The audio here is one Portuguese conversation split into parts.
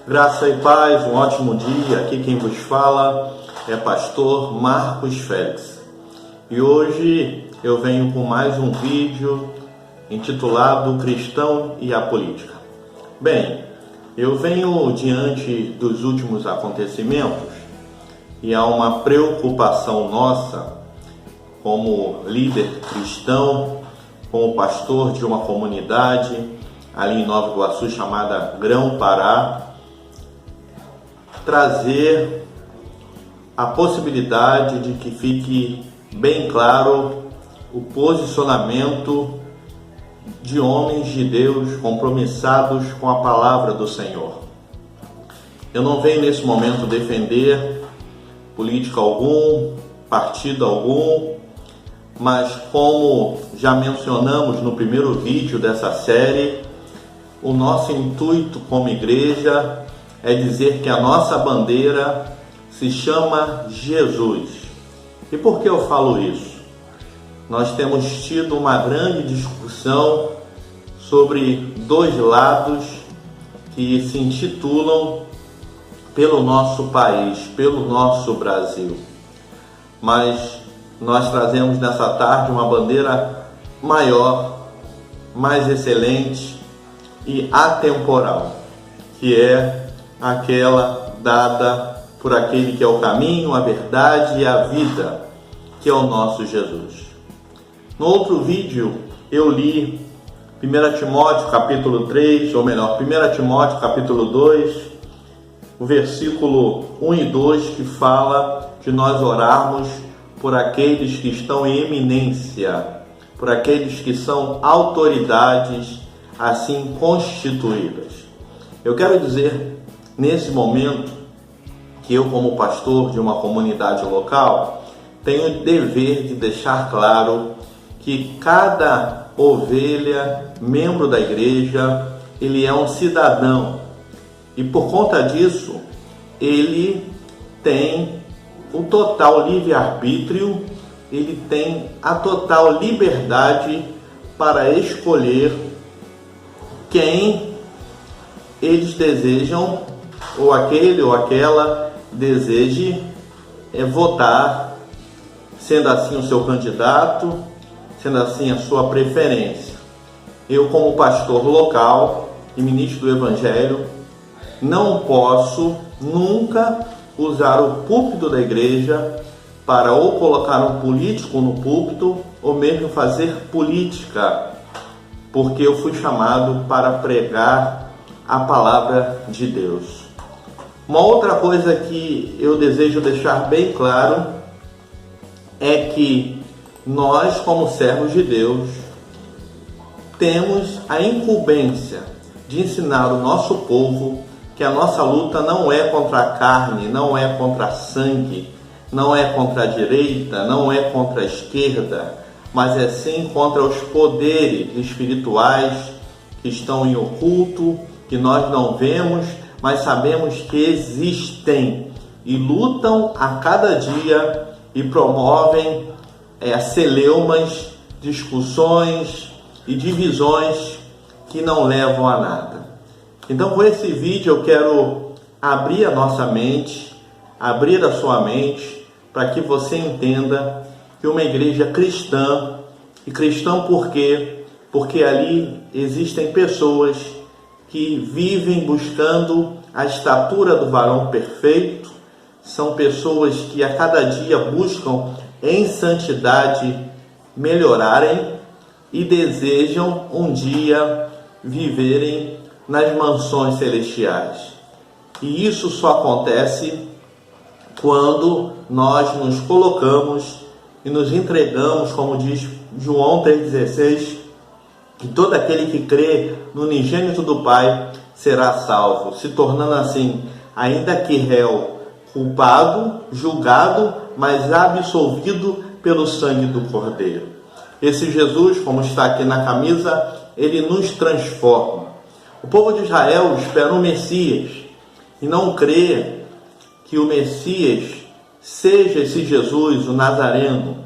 Graça e paz, um ótimo dia. Aqui quem vos fala é pastor Marcos Félix. E hoje eu venho com mais um vídeo intitulado O Cristão e a Política. Bem, eu venho diante dos últimos acontecimentos e há uma preocupação nossa como líder cristão, como pastor de uma comunidade ali em Nova Iguaçu chamada Grão-Pará, trazer a possibilidade de que fique bem claro o posicionamento de homens de Deus compromissados com a palavra do Senhor. Eu não venho nesse momento defender política algum, partido algum, mas como já mencionamos no primeiro vídeo dessa série, o nosso intuito como igreja é dizer que a nossa bandeira se chama Jesus. E por que eu falo isso? Nós temos tido uma grande discussão sobre dois lados que se intitulam pelo nosso país, pelo nosso Brasil. Mas nós trazemos nessa tarde uma bandeira maior, mais excelente e atemporal, que é aquela dada por aquele que é o caminho, a verdade e a vida, que é o nosso Jesus. No outro vídeo eu li 1 Timóteo capítulo 3, ou melhor, 1 Timóteo capítulo 2, o versículo 1 e 2, que fala de nós orarmos por aqueles que estão em eminência, por aqueles que são autoridades assim constituídas. Eu quero dizer nesse momento que eu, como pastor de uma comunidade local, tenho o dever de deixar claro que cada ovelha, membro da igreja, ele é um cidadão e por conta disso ele tem o total livre-arbítrio, ele tem a total liberdade para escolher quem eles desejam, ou aquele ou aquela deseje votar, sendo assim o seu candidato, sendo assim a sua preferência. Eu, como pastor local e ministro do Evangelho, não posso nunca usar o púlpito da igreja para ou colocar um político no púlpito ou mesmo fazer política, porque eu fui chamado para pregar a palavra de Deus. Uma outra coisa que eu desejo deixar bem claro é que nós, como servos de Deus, temos a incumbência de ensinar o nosso povo que a nossa luta não é contra a carne, não é contra sangue, não é contra a direita, não é contra a esquerda, mas é sim contra os poderes espirituais que estão em oculto, que nós não vemos, mas sabemos que existem e lutam a cada dia e promovem celeumas, discussões e divisões que não levam a nada. Então, com esse vídeo eu quero abrir a nossa mente, abrir a sua mente, para que você entenda que uma igreja cristã, e cristã por quê? Porque ali existem pessoas que vivem buscando a estatura do varão perfeito, são pessoas que a cada dia buscam em santidade melhorarem e desejam um dia viverem nas mansões celestiais. E isso só acontece quando nós nos colocamos e nos entregamos, como diz João 3,16, que todo aquele que crê no unigênito do Pai será salvo, se tornando assim, ainda que réu, culpado, julgado, mas absolvido pelo sangue do Cordeiro. Esse Jesus, como está aqui na camisa, ele nos transforma. O povo de Israel espera um Messias e não crê que o Messias seja esse Jesus, o Nazareno,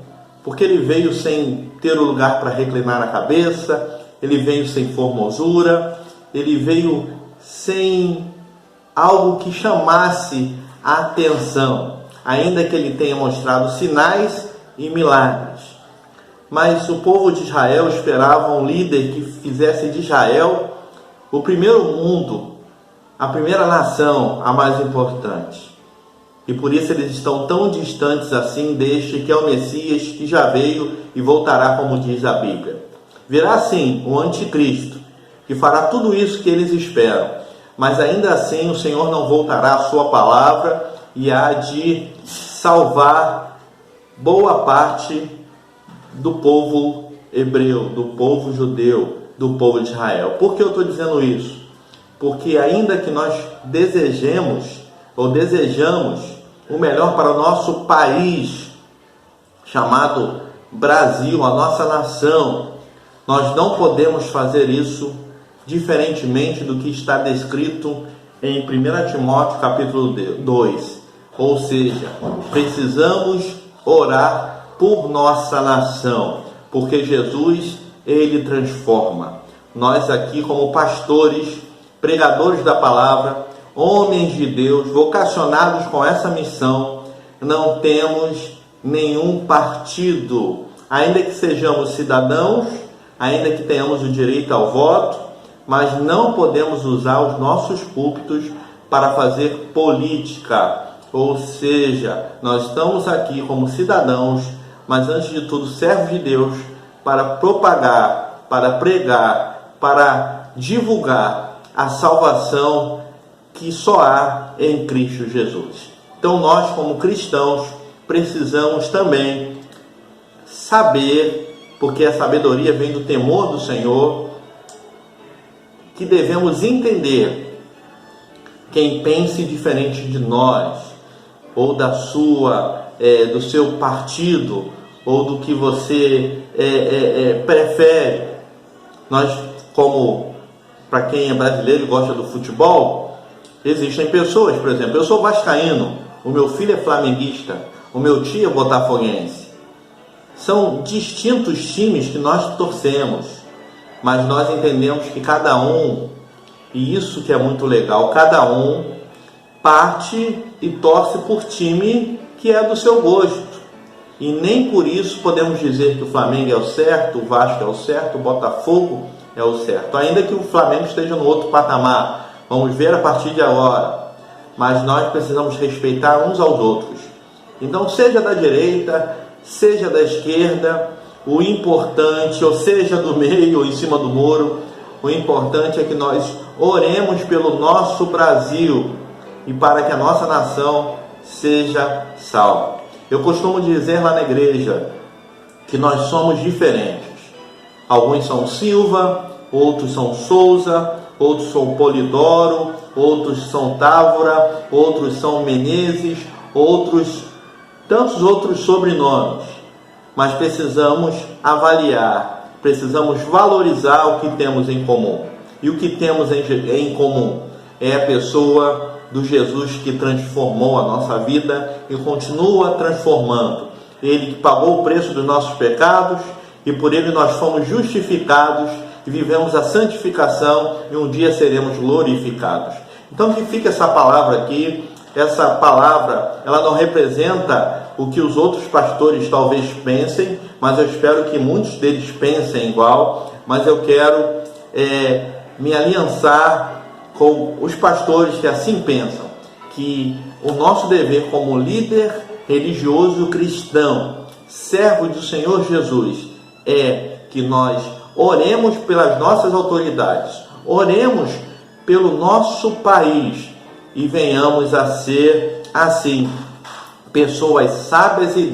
porque ele veio sem ter o lugar para reclinar a cabeça, ele veio sem formosura, ele veio sem algo que chamasse a atenção, ainda que ele tenha mostrado sinais e milagres. Mas o povo de Israel esperava um líder que fizesse de Israel o primeiro mundo, a primeira nação, a mais importante. E por isso eles estão tão distantes assim deste que é o Messias, que já veio e voltará, como diz a Bíblia. Virá sim o anticristo, que fará tudo isso que eles esperam. Mas ainda assim o Senhor não voltará à sua palavra e há de salvar boa parte do povo hebreu, do povo judeu, do povo de Israel. Por que eu estou dizendo isso? Porque ainda que nós desejamos o melhor para o nosso país, chamado Brasil, a nossa nação, nós não podemos fazer isso diferentemente do que está descrito em 1 Timóteo capítulo 2. Ou seja, precisamos orar por nossa nação, porque Jesus, ele transforma. Nós aqui, como pastores, pregadores da palavra, homens de Deus, vocacionados com essa missão, não temos nenhum partido, ainda que sejamos cidadãos, ainda que tenhamos o direito ao voto, mas não podemos usar os nossos púlpitos para fazer política. Ou seja, nós estamos aqui como cidadãos, mas antes de tudo servos de Deus, para propagar, para pregar, para divulgar a salvação que só há em Cristo Jesus. Então nós, como cristãos, precisamos também saber, porque a sabedoria vem do temor do Senhor, que devemos entender quem pense diferente de nós, ou do seu partido, ou do que você prefere. Nós, como para quem é brasileiro e gosta do futebol, existem pessoas, por exemplo, eu sou vascaíno, o meu filho é flamenguista, o meu tio é botafoguense. São distintos times que nós torcemos, mas nós entendemos que cada um, e isso que é muito legal, cada um parte e torce por time que é do seu gosto. E nem por isso podemos dizer que o Flamengo é o certo, o Vasco é o certo, o Botafogo é o certo. Ainda que o Flamengo esteja no outro patamar, vamos ver a partir de agora. Mas nós precisamos respeitar uns aos outros. Então, seja da direita, seja da esquerda, o importante, ou seja do meio ou em cima do muro, o importante é que nós oremos pelo nosso Brasil e para que a nossa nação seja salva. Eu costumo dizer lá na igreja que nós somos diferentes. Alguns são Silva, outros são Souza, outros são Polidoro, outros são Távora, outros são Menezes, tantos outros sobrenomes. Mas precisamos avaliar, precisamos valorizar o que temos em comum. E o que temos em comum é a pessoa do Jesus que transformou a nossa vida e continua transformando. Ele que pagou o preço dos nossos pecados e por ele nós fomos justificados e vivemos a santificação e um dia seremos glorificados. Então que fica essa palavra aqui. Essa palavra, ela não representa o que os outros pastores talvez pensem, mas eu espero que muitos deles pensem igual. Mas eu quero me aliançar com os pastores que assim pensam, que o nosso dever como líder religioso cristão, servo do Senhor Jesus, é que nós oremos pelas nossas autoridades, oremos pelo nosso país e venhamos a ser assim, pessoas sábias em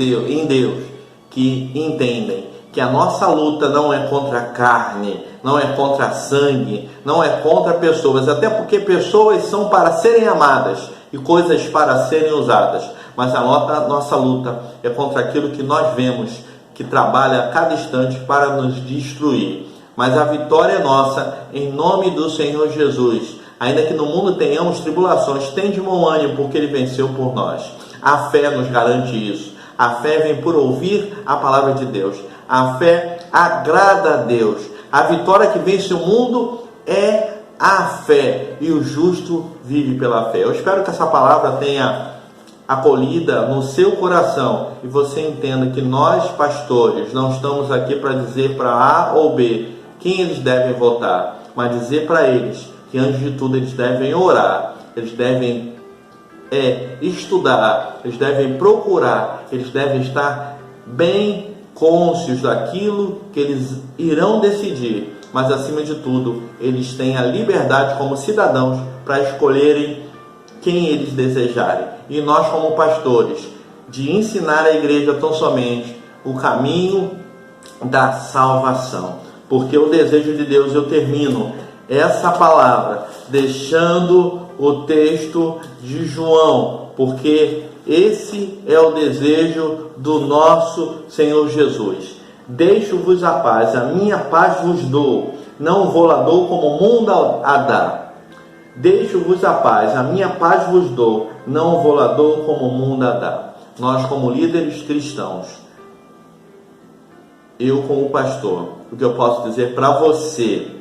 Deus, que entendem que a nossa luta não é contra a carne, não é contra sangue, não é contra pessoas, até porque pessoas são para serem amadas e coisas para serem usadas, mas a nossa luta é contra aquilo que nós vemos que trabalha a cada instante para nos destruir. Mas a vitória é nossa, em nome do Senhor Jesus. Ainda que no mundo tenhamos tribulações, tem de bom ânimo, porque Ele venceu por nós. A fé nos garante isso. A fé vem por ouvir a palavra de Deus. A fé agrada a Deus. A vitória que vence o mundo é a fé, e o justo vive pela fé. Eu espero que essa palavra tenha acolhida no seu coração e você entenda que nós, pastores, não estamos aqui para dizer para A ou B quem eles devem votar, mas dizer para eles que antes de tudo eles devem orar, eles devem estudar, eles devem procurar, eles devem estar bem cônscios daquilo que eles irão decidir, mas acima de tudo eles têm a liberdade como cidadãos para escolherem quem eles desejarem. E nós, como pastores, de ensinar a igreja tão somente o caminho da salvação. Porque o desejo de Deus, eu termino essa palavra deixando o texto de João, porque esse é o desejo do nosso Senhor Jesus. Deixo-vos a paz, a minha paz vos dou, não vou lá dou como o mundo a dá. Deixo-vos a paz, a minha paz vos dou, não vou lá dou como o mundo a dá. Nós, como líderes cristãos, eu como pastor, o que eu posso dizer para você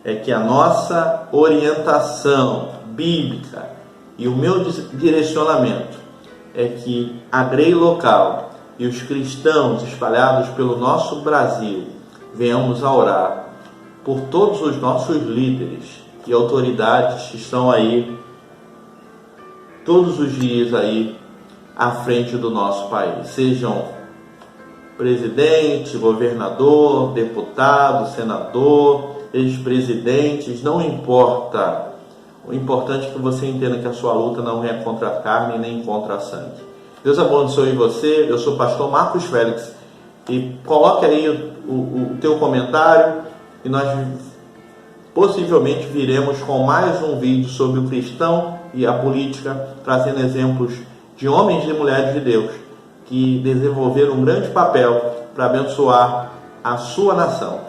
é que a nossa orientação bíblica e o meu direcionamento é que a Grey local e os cristãos espalhados pelo nosso Brasil venhamos a orar por todos os nossos líderes e autoridades que estão aí todos os dias aí à frente do nosso país, sejam presidente, governador, deputado, senador, ex-presidentes, não importa. O importante é que você entenda que a sua luta não é contra a carne nem contra a sangue. Deus abençoe você. Eu sou o pastor Marcos Félix e coloque aí o teu comentário e nós possivelmente viremos com mais um vídeo sobre o cristão e a política, trazendo exemplos de homens e mulheres de Deus que desenvolveram um grande papel para abençoar a sua nação.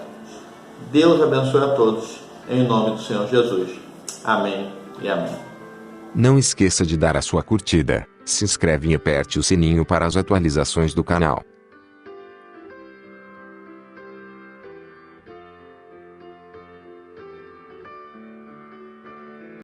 Deus abençoe a todos, em nome do Senhor Jesus. Amém e amém. Não esqueça de dar a sua curtida, se inscreve e aperte o sininho para as atualizações do canal.